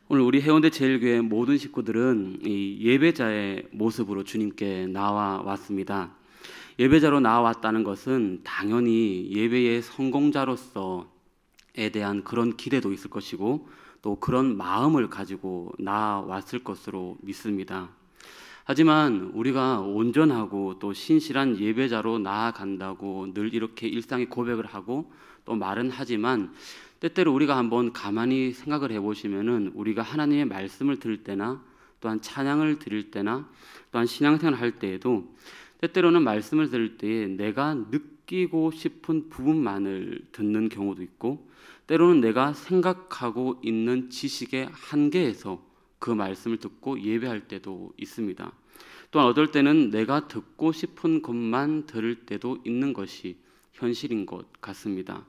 오늘 우리 해운대 제일교회 모든 식구들은 이 예배자의 모습으로 주님께 나와 왔습니다. 예배자로 나왔다는 것은 당연히 예배의 성공자로서에 대한 그런 기대도 있을 것이고 또 그런 마음을 가지고 나왔을 것으로 믿습니다. 하지만 우리가 온전하고 또 신실한 예배자로 나아간다고 늘 이렇게 일상의 고백을 하고 또 말은 하지만 때때로 우리가 한번 가만히 생각을 해보시면은 우리가 하나님의 말씀을 들을 때나 또한 찬양을 드릴 때나 또한 신앙생활을 할 때에도 때때로는 말씀을 들을 때에 내가 느끼고 싶은 부분만을 듣는 경우도 있고 때로는 내가 생각하고 있는 지식의 한계에서 그 말씀을 듣고 예배할 때도 있습니다. 또한 어떨 때는 내가 듣고 싶은 것만 들을 때도 있는 것이 현실인 것 같습니다.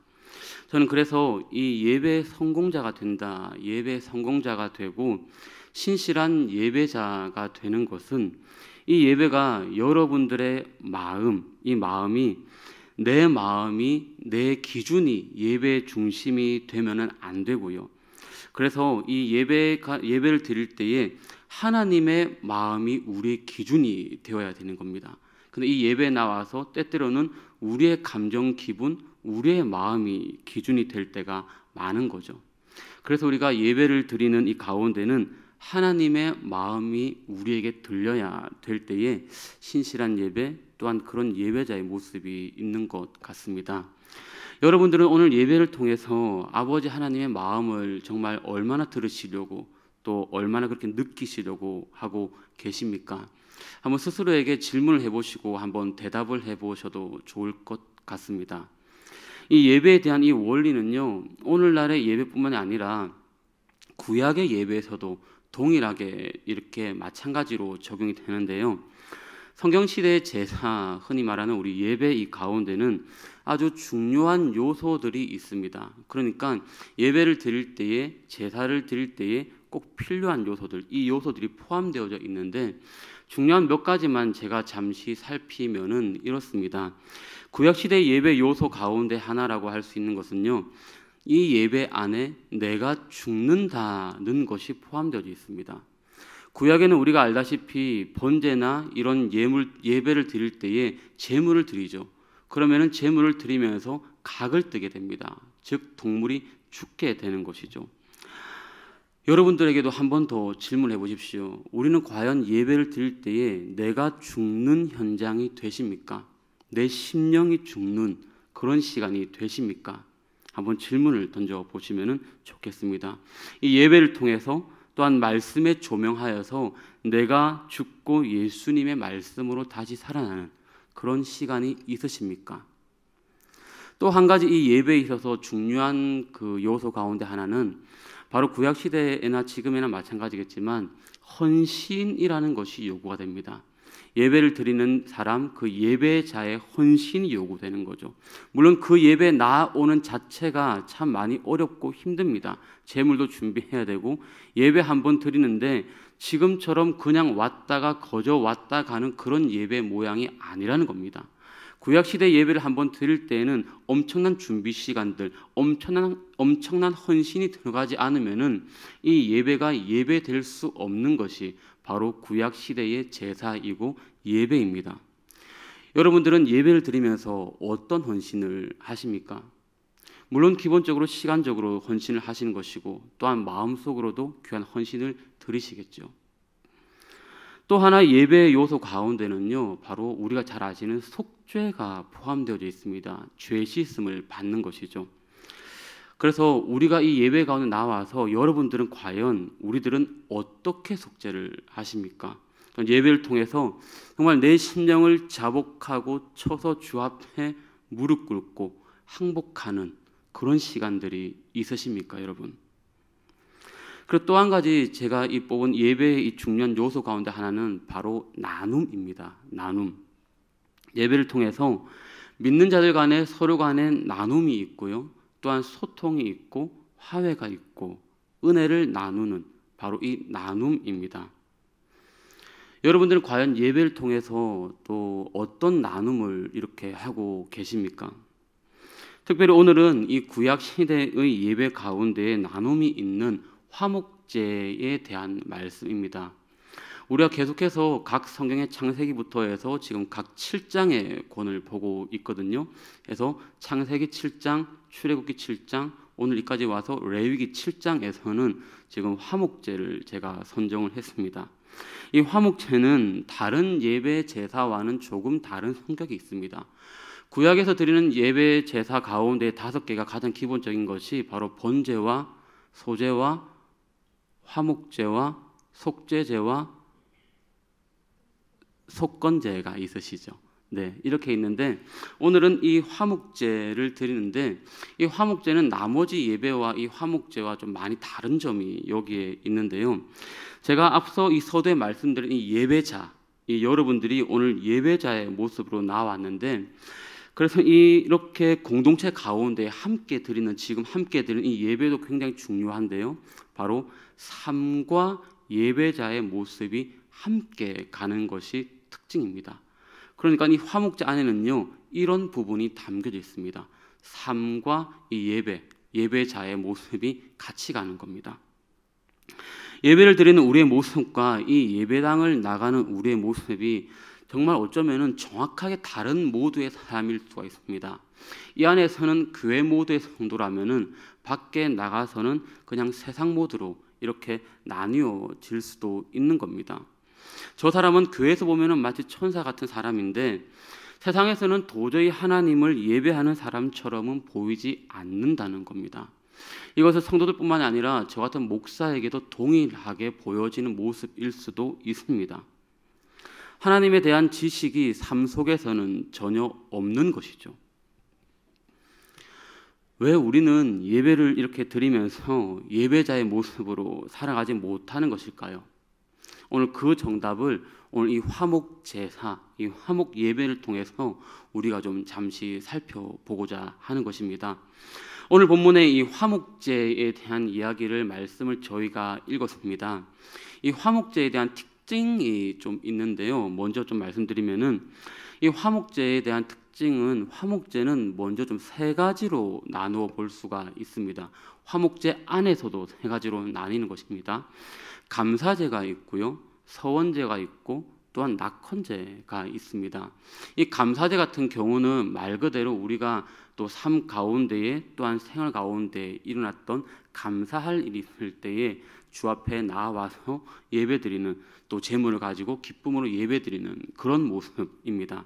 저는 그래서 이 예배 성공자가 된다, 예배 성공자가 되고 신실한 예배자가 되는 것은 이 예배가 여러분들의 마음, 이 마음이 내 기준이 예배 중심이 되면은 안 되고요. 그래서 이 예배를 드릴 때에 하나님의 마음이 우리의 기준이 되어야 되는 겁니다. 근데 이 예배에 나와서 때때로는 우리의 감정, 기분, 우리의 마음이 기준이 될 때가 많은 거죠. 그래서 우리가 예배를 드리는 이 가운데는 하나님의 마음이 우리에게 들려야 될 때에 신실한 예배 또한 그런 예배자의 모습이 있는 것 같습니다. 여러분들은 오늘 예배를 통해서 아버지 하나님의 마음을 정말 얼마나 들으시려고 또 얼마나 그렇게 느끼시려고 하고 계십니까? 한번 스스로에게 질문을 해보시고 한번 대답을 해보셔도 좋을 것 같습니다. 이 예배에 대한 이 원리는요, 오늘날의 예배뿐만이 아니라 구약의 예배에서도 동일하게 이렇게 마찬가지로 적용이 되는데요. 성경시대의 제사, 흔히 말하는 우리 예배 이 가운데는 아주 중요한 요소들이 있습니다. 그러니까 예배를 드릴 때에, 제사를 드릴 때에 꼭 필요한 요소들, 이 요소들이 포함되어져 있는데 중요한 몇 가지만 제가 잠시 살피면은 이렇습니다. 구약시대 예배 요소 가운데 하나라고 할 수 있는 것은요, 이 예배 안에 내가 죽는다는 것이 포함되어 있습니다. 구약에는 우리가 알다시피 번제나 이런 예배를 드릴 때에 제물을 드리죠. 그러면은 제물을 드리면서 각을 뜨게 됩니다. 즉 동물이 죽게 되는 것이죠. 여러분들에게도 한 번 더 질문해 보십시오. 우리는 과연 예배를 드릴 때에 내가 죽는 현장이 되십니까? 내 심령이 죽는 그런 시간이 되십니까? 한번 질문을 던져 보시면 좋겠습니다. 이 예배를 통해서 또한 말씀에 조명하여서 내가 죽고 예수님의 말씀으로 다시 살아나는 그런 시간이 있으십니까? 또 한 가지 이 예배에 있어서 중요한 그 요소 가운데 하나는 바로 구약 시대에나 지금이나 마찬가지겠지만 헌신이라는 것이 요구가 됩니다. 예배를 드리는 사람, 그 예배자의 헌신이 요구되는 거죠. 물론 그 예배 나오는 자체가 참 많이 어렵고 힘듭니다. 제물도 준비해야 되고 예배 한번 드리는데 지금처럼 그냥 왔다가 거저 왔다 가는 그런 예배 모양이 아니라는 겁니다. 구약시대 예배를 한번 드릴 때에는 엄청난 준비 시간들, 엄청난 헌신이 들어가지 않으면은 이 예배가 예배될 수 없는 것이 바로 구약시대의 제사이고 예배입니다. 여러분들은 예배를 드리면서 어떤 헌신을 하십니까? 물론 기본적으로 시간적으로 헌신을 하시는 것이고 또한 마음속으로도 귀한 헌신을 드리시겠죠. 또 하나 예배의 요소 가운데는요, 바로 우리가 잘 아시는 속죄가 포함되어 있습니다. 죄 씻음을 받는 것이죠. 그래서 우리가 이 예배 가운데 나와서 여러분들은 과연 우리들은 어떻게 속죄를 하십니까? 예배를 통해서 정말 내 심령을 자복하고 쳐서 주 앞에 무릎 꿇고 항복하는 그런 시간들이 있으십니까, 여러분? 그리고 또 한 가지 제가 이 뽑은 예배의 이 중요한 요소 가운데 하나는 바로 나눔입니다. 나눔. 예배를 통해서 믿는 자들 간에 서로 간에 나눔이 있고요. 또한 소통이 있고 화해가 있고 은혜를 나누는 바로 이 나눔입니다. 여러분들은 과연 예배를 통해서 또 어떤 나눔을 이렇게 하고 계십니까? 특별히 오늘은 이 구약 시대의 예배 가운데에 나눔이 있는 화목 화목제에 대한 말씀입니다. 우리가 계속해서 각 성경의 창세기부터 해서 지금 각 7장의 권을 보고 있거든요. 그래서 창세기 7장, 출애굽기 7장, 오늘 이까지 와서 레위기 7장에서는 지금 화목제를 제가 선정을 했습니다. 이 화목제는 다른 예배 제사와는 조금 다른 성격이 있습니다. 구약에서 드리는 예배 제사 가운데 5개가 가장 기본적인 것이 바로 번제와 소제와 화목제와 속죄제와 속건제가 있으시죠. 네, 이렇게 있는데 오늘은 이 화목제를 드리는데 이 화목제는 나머지 예배와 이 화목제와 좀 많이 다른 점이 여기에 있는데요. 제가 앞서 이 서두에 말씀드린 이 예배자, 이 여러분들이 오늘 예배자의 모습으로 나왔는데 그래서 이렇게 공동체 가운데 함께 드리는 지금 함께 드리는 이 예배도 굉장히 중요한데요. 바로 삶과 예배자의 모습이 함께 가는 것이 특징입니다. 그러니까 이 화목제 안에는요 이런 부분이 담겨져 있습니다. 삶과 이 예배자의 모습이 같이 가는 겁니다. 예배를 드리는 우리의 모습과 이 예배당을 나가는 우리의 모습이 정말 어쩌면은 정확하게 다른 모두의 사람일 수가 있습니다. 이 안에서는 교회 모두의 성도라면은 밖에 나가서는 그냥 세상 모두로 이렇게 나뉘어질 수도 있는 겁니다. 저 사람은 교회에서 보면은 마치 천사 같은 사람인데 세상에서는 도저히 하나님을 예배하는 사람처럼은 보이지 않는다는 겁니다. 이것은 성도들뿐만 아니라 저 같은 목사에게도 동일하게 보여지는 모습일 수도 있습니다. 하나님에 대한 지식이 삶 속에서는 전혀 없는 것이죠. 왜 우리는 예배를 이렇게 드리면서 예배자의 모습으로 살아가지 못하는 것일까요? 오늘 그 정답을 오늘 이 화목 제사, 이 화목 예배를 통해서 우리가 좀 잠시 살펴보고자 하는 것입니다. 오늘 본문의 이 화목제에 대한 이야기를 말씀을 저희가 읽었습니다. 이 화목제에 대한 특징이 좀 있는데요. 먼저 좀 말씀드리면은 이 화목제에 대한 특징은 화목제는 먼저 좀 3가지로 나누어 볼 수가 있습니다. 화목제 안에서도 3가지로 나뉘는 것입니다. 감사제가 있고요, 서원제가 있고 또한 낙헌제가 있습니다. 이 감사제 같은 경우는 말 그대로 우리가 또 삶 가운데에 또한 생활 가운데 일어났던 감사할 일이 있을 때에 주 앞에 나와서 예배드리는 또 제물을 가지고 기쁨으로 예배드리는 그런 모습입니다.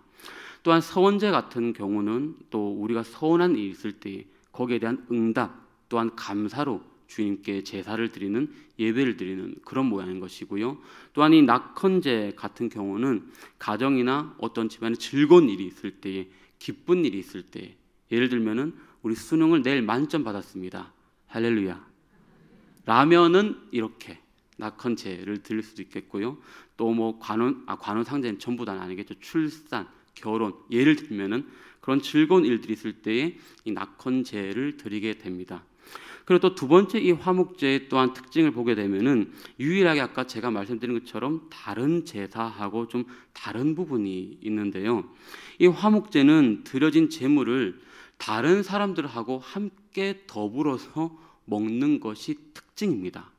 또한 서원제 같은 경우는 또 우리가 서운한 일이 있을 때 거기에 대한 응답 또한 감사로 주님께 제사를 드리는 예배를 드리는 그런 모양인 것이고요. 또한 이 낙헌제 같은 경우는 가정이나 어떤 집안에 즐거운 일이 있을 때에 기쁜 일이 있을 때 예를 들면은 우리 수능을 내일 만점 받았습니다. 할렐루야. 라면은 이렇게 낙헌제를 드릴 수도 있겠고요. 또 뭐 관혼상제는 전부 다는 아니겠죠. 출산, 결혼 예를 들면은 그런 즐거운 일들이 있을 때에 이 낙헌제를 드리게 됩니다. 그리고 또 두 번째 이 화목제의 또한 특징을 보게 되면은 유일하게 아까 제가 말씀드린 것처럼 다른 제사하고 좀 다른 부분이 있는데요. 이 화목제는 드려진 제물을 다른 사람들하고 함께 더불어서 먹는 것이 특징입니다.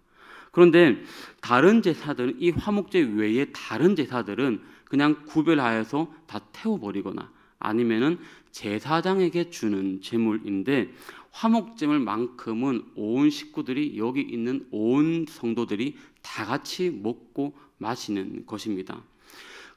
그런데 다른 제사들은 이 화목제 외에 다른 제사들은 그냥 구별하여서 다 태워버리거나 아니면은 제사장에게 주는 제물인데 화목제물만큼은 온 식구들이 여기 있는 온 성도들이 다 같이 먹고 마시는 것입니다.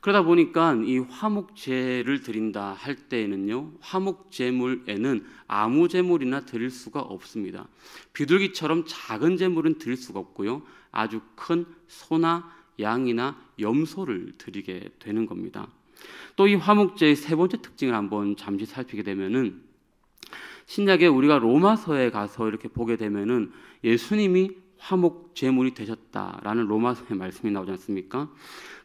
그러다 보니까 이 화목제를 드린다 할 때에는요, 화목제물에는 아무 제물이나 드릴 수가 없습니다. 비둘기처럼 작은 제물은 드릴 수가 없고요, 아주 큰 소나 양이나 염소를 드리게 되는 겁니다. 또 이 화목제의 3번째 특징을 한번 잠시 살피게 되면은 신약에 우리가 로마서에 가서 이렇게 보게 되면은 예수님이 화목 제물이 되셨다라는 로마서의 말씀이 나오지 않습니까?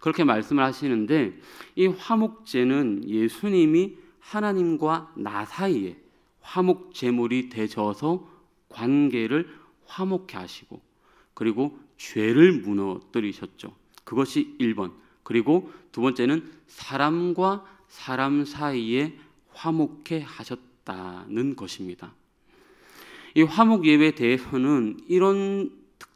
그렇게 말씀을 하시는데 이 화목제는 예수님이 하나님과 나 사이에 화목 제물이 되셔서 관계를 화목케 하시고 그리고 죄를 무너뜨리셨죠. 그것이 1번. 그리고 두 번째는 사람과 사람 사이에 화목케 하셨다는 것입니다. 이 화목 예배에 대해서는 이런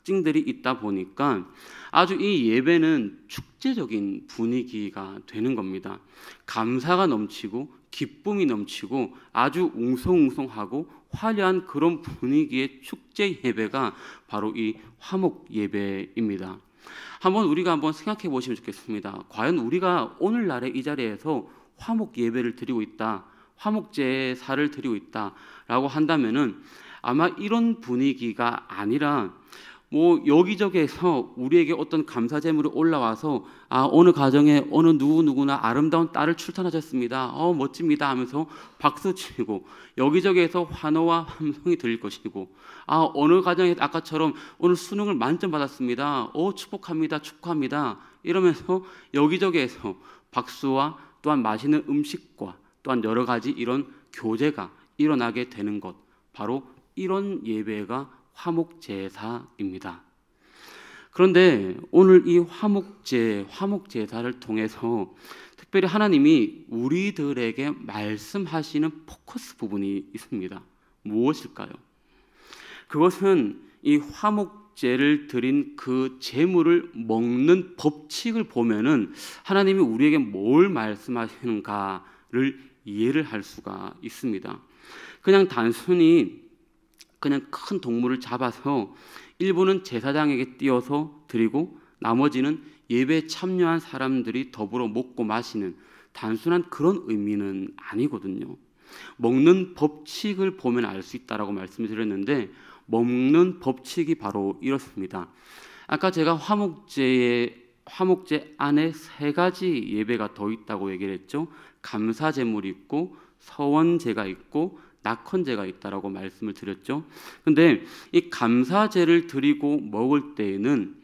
특징들이 있다 보니까 아주 이 예배는 축제적인 분위기가 되는 겁니다. 감사가 넘치고 기쁨이 넘치고 아주 웅성웅성하고 화려한 그런 분위기의 축제 예배가 바로 이 화목 예배입니다. 우리가 한번 생각해 보시면 좋겠습니다. 과연 우리가 오늘날의 이 자리에서 화목 예배를 드리고 있다, 화목 제사를 드리고 있다라고 한다면은 아마 이런 분위기가 아니라 여기저기에서 우리에게 어떤 감사 제물이 올라와서 어느 가정에 어느 누구누구나 아름다운 딸을 출산하셨습니다. 멋집니다 하면서 박수치고 여기저기에서 환호와 함성이 들릴 것이고 어느 가정에 아까처럼 오늘 수능을 만점 받았습니다. 축복합니다. 축하합니다. 이러면서 여기저기에서 박수와 또한 맛있는 음식과 또한 여러 가지 이런 교제가 일어나게 되는 것, 바로 이런 예배가 화목제사입니다. 그런데 오늘 이 화목제사를 통해서 특별히 하나님이 우리들에게 말씀하시는 포커스 부분이 있습니다. 무엇일까요? 그것은 이 화목제를 드린 그 제물을 먹는 법칙을 보면은 하나님이 우리에게 뭘 말씀하시는가를 이해를 할 수가 있습니다. 그냥 단순히 큰 동물을 잡아서 일부는 제사장에게 띄어서 드리고 나머지는 예배에 참여한 사람들이 더불어 먹고 마시는 단순한 그런 의미는 아니거든요. 먹는 법칙을 보면 알 수 있다라고 말씀을 드렸는데, 먹는 법칙이 바로 이렇습니다. 아까 제가 화목제 안에 3가지 예배가 더 있다고 얘기를 했죠. 감사제물이 있고 서원제가 있고 낙헌제가 있다라고 말씀을 드렸죠. 근데 이 감사제를 드리고 먹을 때에는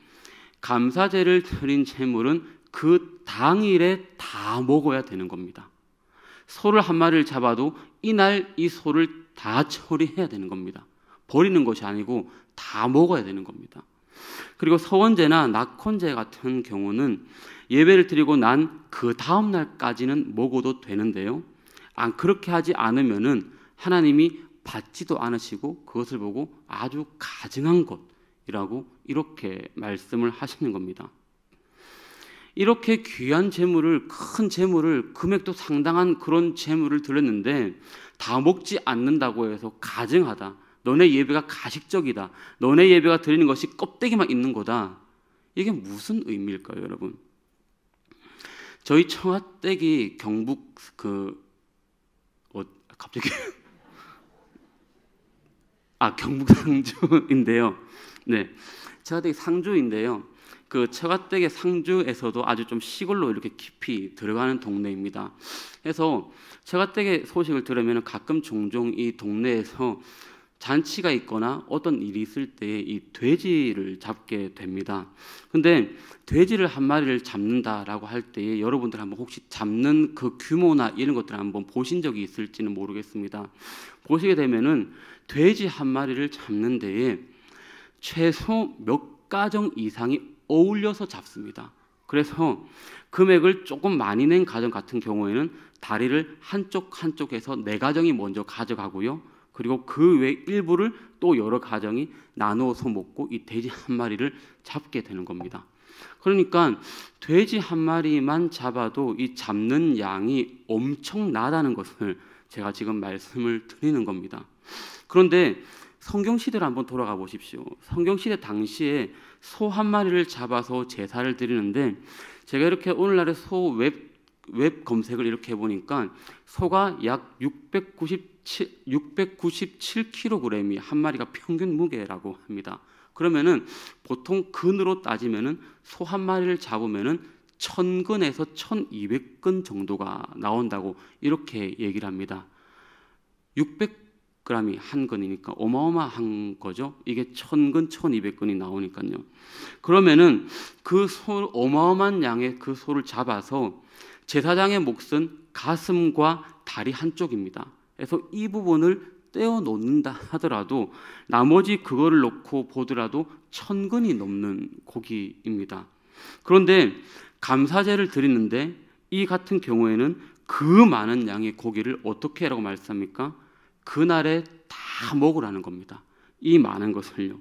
감사제를 드린 제물은 그 당일에 다 먹어야 되는 겁니다. 소를 한 마리를 잡아도 이날 이 소를 다 처리해야 되는 겁니다. 버리는 것이 아니고 다 먹어야 되는 겁니다. 그리고 서원제나 낙헌제 같은 경우는 예배를 드리고 난 그 다음 날까지는 먹어도 되는데요. 그렇게 하지 않으면은 하나님이 받지도 않으시고 그것을 보고 아주 가증한 것이라고 이렇게 말씀을 하시는 겁니다. 이렇게 귀한 재물을, 큰 재물을, 금액도 상당한 그런 재물을 드렸는데 다 먹지 않는다고 해서 가증하다, 너네 예배가 가식적이다, 너네 예배가 드리는 것이 껍데기만 있는 거다, 이게 무슨 의미일까요, 여러분? 저희 청와댁이 경북 경북 상주인데요. 네, 청와댁이 상주인데요. 그 처가댁의 상주에서도 아주 좀 시골로 이렇게 깊이 들어가는 동네입니다. 그래서 처가댁의 소식을 들으면 가끔 종종 이 동네에서 잔치가 있거나 어떤 일이 있을 때 이 돼지를 잡게 됩니다. 근데 돼지를 한 마리를 잡는다라고 할 때에 여러분들 한번 혹시 잡는 그 규모나 이런 것들을 한번 보신 적이 있을지는 모르겠습니다. 보시게 되면은 돼지 한 마리를 잡는 데에 최소 몇 가정 이상이 어울려서 잡습니다. 그래서 금액을 조금 많이 낸 가정 같은 경우에는 다리를 한쪽에서 4가정이 먼저 가져가고요. 그리고 그 외 일부를 또 여러 가정이 나누어서 먹고 이 돼지 한 마리를 잡게 되는 겁니다. 그러니까 돼지 한 마리만 잡아도 이 잡는 양이 엄청나다는 것을 제가 지금 말씀을 드리는 겁니다. 그런데 성경시대로 한번 돌아가 보십시오. 성경시대 당시에 소 한 마리를 잡아서 제사를 드리는데, 제가 이렇게 오늘날의 소 웹 검색을 이렇게 해보니까 소가 약 697kg이 한 마리가 평균 무게라고 합니다. 그러면은 보통 근으로 따지면은 소 한 마리를 잡으면은 1000근에서 1200근 정도가 나온다고 이렇게 얘기를 합니다. 600g이 한 근이니까 어마어마한 거죠. 이게 1000근, 1200근이 나오니까요. 그러면은 그 어마어마한 양의 그 소를 잡아서 제사장의 몫은 가슴과 다리 한쪽입니다. 그래서 이 부분을 떼어 놓는다 하더라도 나머지 그거를 놓고 보더라도 1000근이 넘는 고기입니다. 그런데 감사제를 드리는데 이 같은 경우에는 그 많은 양의 고기를 어떻게 하라고 말씀합니까? 그날에 다 먹으라는 겁니다. 이 많은 것을요.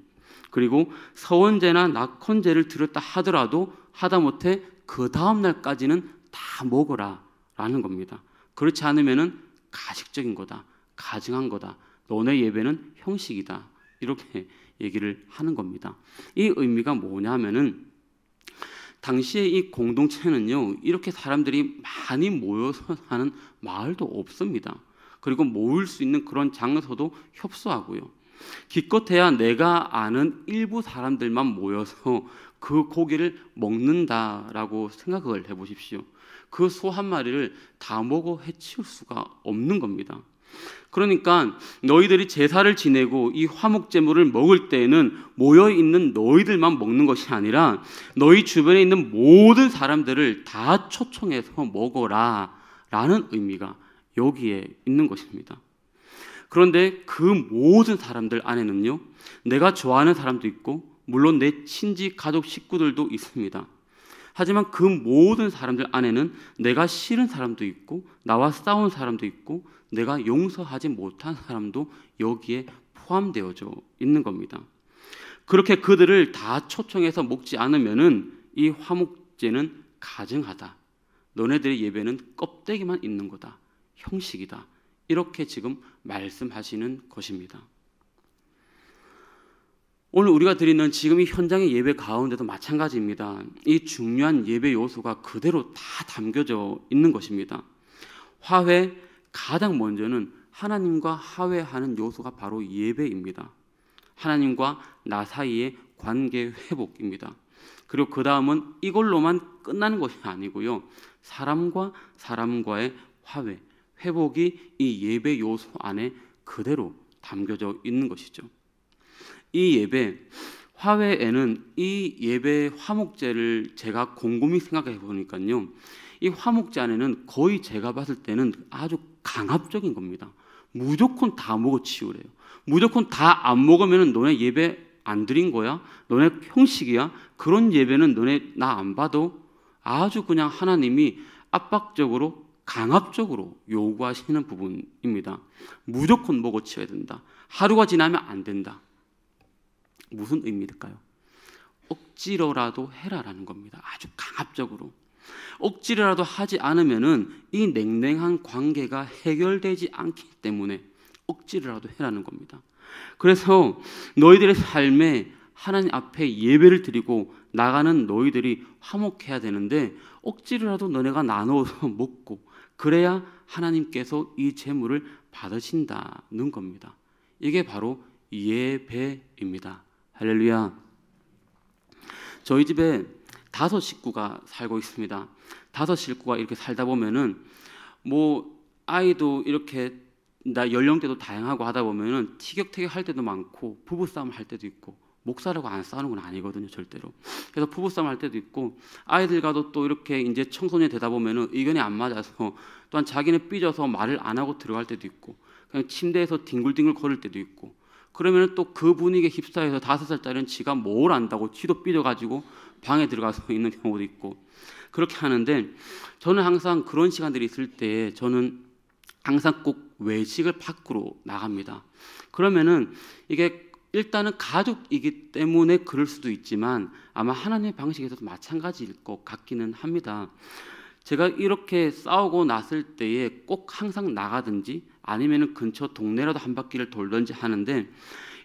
그리고 서원제나 낙헌제를 드렸다 하더라도 하다못해 그 다음 날까지는 다 먹어라 라는 겁니다. 그렇지 않으면은 가식적인 거다, 가증한 거다, 너네 예배는 형식이다, 이렇게 얘기를 하는 겁니다. 이 의미가 뭐냐면은 당시에 이 공동체는요, 이렇게 사람들이 많이 모여서 사는 마을도 없습니다. 그리고 모일 수 있는 그런 장소도 협소하고요. 기껏해야 내가 아는 일부 사람들만 모여서 그 고기를 먹는다라고 생각을 해보십시오. 그 소 한 마리를 다 먹어 해치울 수가 없는 겁니다. 그러니까 너희들이 제사를 지내고 이 화목제물을 먹을 때에는 모여있는 너희들만 먹는 것이 아니라 너희 주변에 있는 모든 사람들을 다 초청해서 먹어라 라는 의미가 여기에 있는 것입니다. 그런데 그 모든 사람들 안에는요, 내가 좋아하는 사람도 있고 물론 내 친지 가족 식구들도 있습니다. 하지만 그 모든 사람들 안에는 내가 싫은 사람도 있고 나와 싸운 사람도 있고 내가 용서하지 못한 사람도 여기에 포함되어져 있는 겁니다. 그렇게 그들을 다 초청해서 먹지 않으면은 이 화목제는 가증하다, 너네들의 예배는 껍데기만 있는 거다, 형식이다, 이렇게 지금 말씀하시는 것입니다. 오늘 우리가 드리는 지금 이 현장의 예배 가운데도 마찬가지입니다. 이 중요한 예배 요소가 그대로 다 담겨져 있는 것입니다. 화회, 가장 먼저는 하나님과 화해하는 요소가 바로 예배입니다. 하나님과 나 사이의 관계 회복입니다. 그리고 그 다음은 이걸로만 끝나는 것이 아니고요, 사람과 사람과의 화해, 회복이 이 예배 요소 안에 그대로 담겨져 있는 것이죠. 이 예배, 화해에는 이 예배 화목제를 제가 곰곰이 생각해 보니까요, 이 화목제 안에는 거의 제가 봤을 때는 아주 강압적인 겁니다. 무조건 다 먹어 치우래요. 무조건 다 안 먹으면 너네 예배 안 드린 거야? 너네 형식이야? 그런 예배는 너네 나 안 봐도, 아주 그냥 하나님이 압박적으로 강압적으로 요구하시는 부분입니다. 무조건 먹어 치워야 된다. 하루가 지나면 안 된다. 무슨 의미일까요? 억지로라도 해라라는 겁니다. 아주 강압적으로. 억지로라도 하지 않으면은 이 냉랭한 관계가 해결되지 않기 때문에 억지로라도 해라는 겁니다. 그래서 너희들의 삶에 하나님 앞에 예배를 드리고 나가는 너희들이 화목해야 되는데 억지로라도 너네가 나누어서 먹고 그래야 하나님께서 이 제물을 받으신다는 겁니다. 이게 바로 예배입니다. 할렐루야. 저희 집에 5 식구가 살고 있습니다. 5 식구가 이렇게 살다 보면은 뭐 아이도 이렇게 연령대도 다양하고 하다 보면은 티격태격 할 때도 많고 부부싸움 할 때도 있고, 목사라고 안 싸우는 건 아니거든요, 절대로. 그래서 부부싸움 할 때도 있고, 아이들과도 또 이렇게 이제 청소년이 되다 보면은 의견이 안 맞아서 또한 자기는 삐져서 말을 안 하고 들어갈 때도 있고, 그냥 침대에서 뒹굴뒹굴 거릴 때도 있고, 그러면 또 그 분위기에 휩싸여서 5살짜리는 지가 뭘 안다고 지도 삐져가지고 방에 들어가서 있는 경우도 있고 그렇게 하는데, 저는 항상 그런 시간들이 있을 때 저는 항상 꼭 외식을 밖으로 나갑니다. 그러면은 이게 일단은 가족이기 때문에 그럴 수도 있지만 아마 하나님의 방식에서도 마찬가지일 것 같기는 합니다. 제가 이렇게 싸우고 났을 때에 꼭 항상 나가든지 아니면은 근처 동네라도 한 바퀴를 돌든지 하는데,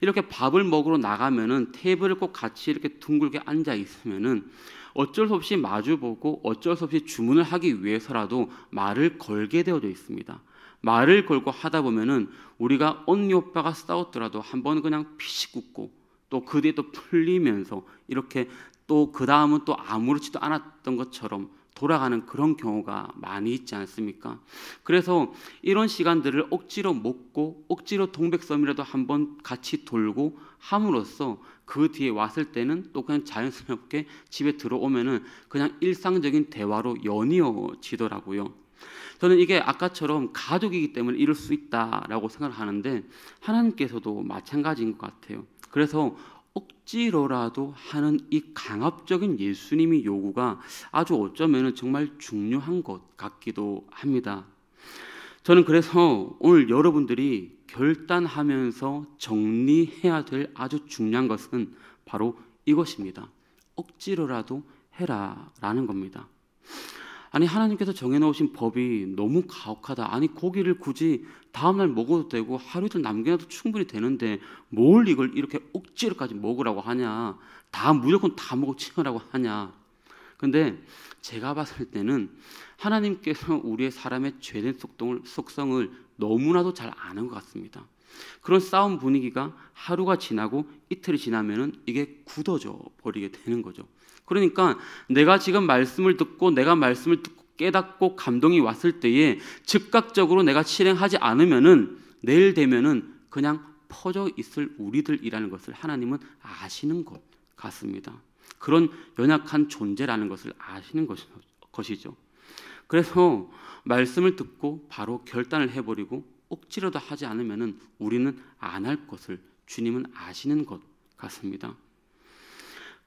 이렇게 밥을 먹으러 나가면은 테이블을 꼭 같이 이렇게 둥글게 앉아 있으면은 어쩔 수 없이 마주보고 어쩔 수 없이 주문을 하기 위해서라도 말을 걸게 되어져 있습니다. 말을 걸고 하다 보면은 우리가 언니 오빠가 싸웠더라도 한 번은 그냥 피식 웃고 또 그 뒤에 또 풀리면서 이렇게 또 그 다음은 또 아무렇지도 않았던 것처럼 돌아가는 그런 경우가 많이 있지 않습니까? 그래서 이런 시간들을 억지로 먹고 억지로 동백섬이라도 한번 같이 돌고 함으로써 그 뒤에 왔을 때는 또 그냥 자연스럽게 집에 들어오면은 그냥 일상적인 대화로 연이어지더라고요. 저는 이게 아까처럼 가족이기 때문에 이럴 수 있다라고 생각을 하는데 하나님께서도 마찬가지인 것 같아요. 그래서 억지로라도 하는 이 강압적인 예수님의 요구가 아주 어쩌면 정말 중요한 것 같기도 합니다. 저는 그래서 오늘 여러분들이 결단하면서 정리해야 될 아주 중요한 것은 바로 이것입니다. 억지로라도 해라라는 겁니다. 아니 하나님께서 정해놓으신 법이 너무 가혹하다. 아니 고기를 굳이 다음날 먹어도 되고 하루 이틀 남겨놔도 충분히 되는데 뭘 이걸 이렇게 억지로까지 먹으라고 하냐. 다 무조건 다 먹어 치우라고 하냐. 근데 제가 봤을 때는 하나님께서 우리의 사람의 죄된 속성을 너무나도 잘 아는 것 같습니다. 그런 싸움 분위기가 하루가 지나고 이틀이 지나면은 이게 굳어져 버리게 되는 거죠. 그러니까 내가 지금 말씀을 듣고 깨닫고 감동이 왔을 때에 즉각적으로 내가 실행하지 않으면은 내일 되면은 그냥 퍼져 있을 우리들이라는 것을 하나님은 아시는 것 같습니다. 그런 연약한 존재라는 것을 아시는 것이죠. 그래서 말씀을 듣고 바로 결단을 해버리고 억지로도 하지 않으면은 우리는 안 할 것을 주님은 아시는 것 같습니다.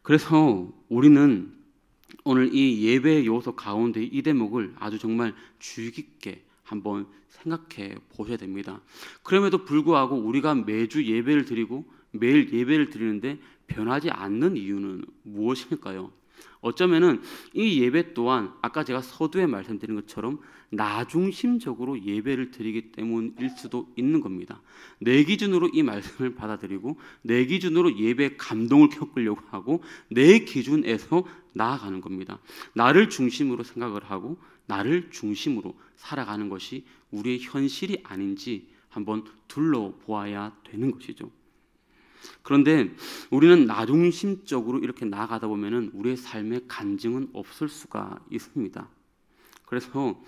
그래서 우리는 오늘 이 예배의 요소 가운데 이 대목을 아주 정말 주의 깊게 한번 생각해 보셔야 됩니다. 그럼에도 불구하고 우리가 매주 예배를 드리고 매일 예배를 드리는데 변하지 않는 이유는 무엇일까요? 어쩌면은 이 예배 또한 아까 제가 서두에 말씀드린 것처럼 나 중심적으로 예배를 드리기 때문일 수도 있는 겁니다. 내 기준으로 이 말씀을 받아들이고 내 기준으로 예배의 감동을 겪으려고 하고 내 기준에서 나아가는 겁니다. 나를 중심으로 생각을 하고 나를 중심으로 살아가는 것이 우리의 현실이 아닌지 한번 둘러보아야 되는 것이죠. 그런데 우리는 나중심적으로 이렇게 나아가다 보면은 우리의 삶에 간증은 없을 수가 있습니다. 그래서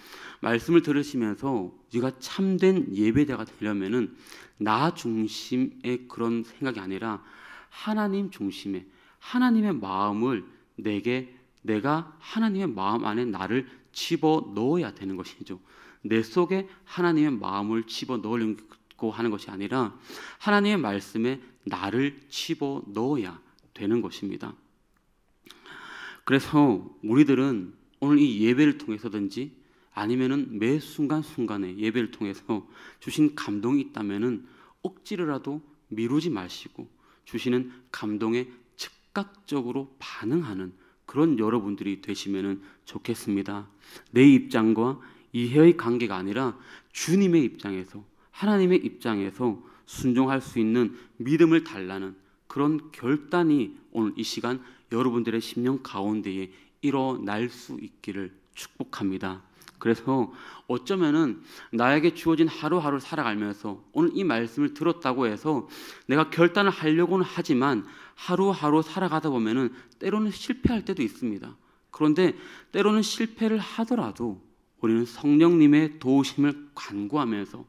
말씀을 들으시면서 우리가 참된 예배자가 되려면은 나 중심의 그런 생각이 아니라 하나님 중심의 하나님의 마음을 내가 하나님의 마음 안에 나를 집어넣어야 되는 것이죠. 내 속에 하나님의 마음을 집어넣으려고 하는 것이 아니라 하나님의 말씀에 나를 집어넣어야 되는 것입니다. 그래서 우리들은 오늘 이 예배를 통해서든지 아니면은 매 순간순간에 예배를 통해서 주신 감동이 있다면은 억지로라도 미루지 마시고 주시는 감동에 즉각적으로 반응하는 그런 여러분들이 되시면은 좋겠습니다. 내 입장과 이해의 관계가 아니라 주님의 입장에서 하나님의 입장에서 순종할 수 있는 믿음을 달라는 그런 결단이 오늘 이 시간 여러분들의 심령 가운데에 일어날 수 있기를 축복합니다. 그래서 어쩌면은 나에게 주어진 하루하루를 살아가면서 오늘 이 말씀을 들었다고 해서 내가 결단을 하려고는 하지만 하루하루 살아가다 보면은 때로는 실패할 때도 있습니다. 그런데 때로는 실패를 하더라도 우리는 성령님의 도우심을 간구하면서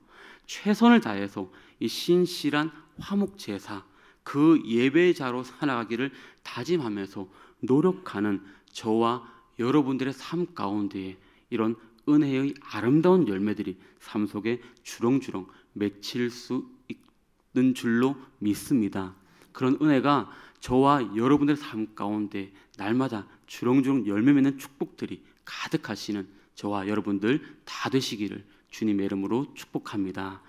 최선을 다해서 이 신실한 화목제사 그 예배자로 살아가기를 다짐하면서 노력하는 저와 여러분들의 삶 가운데에 이런 은혜의 아름다운 열매들이 삶 속에 주렁주렁 맺힐 수 있는 줄로 믿습니다. 그런 은혜가 저와 여러분들의 삶 가운데 날마다 주렁주렁 열매 맺는 축복들이 가득하시는 저와 여러분들 다 되시기를 주님의 이름으로 축복합니다.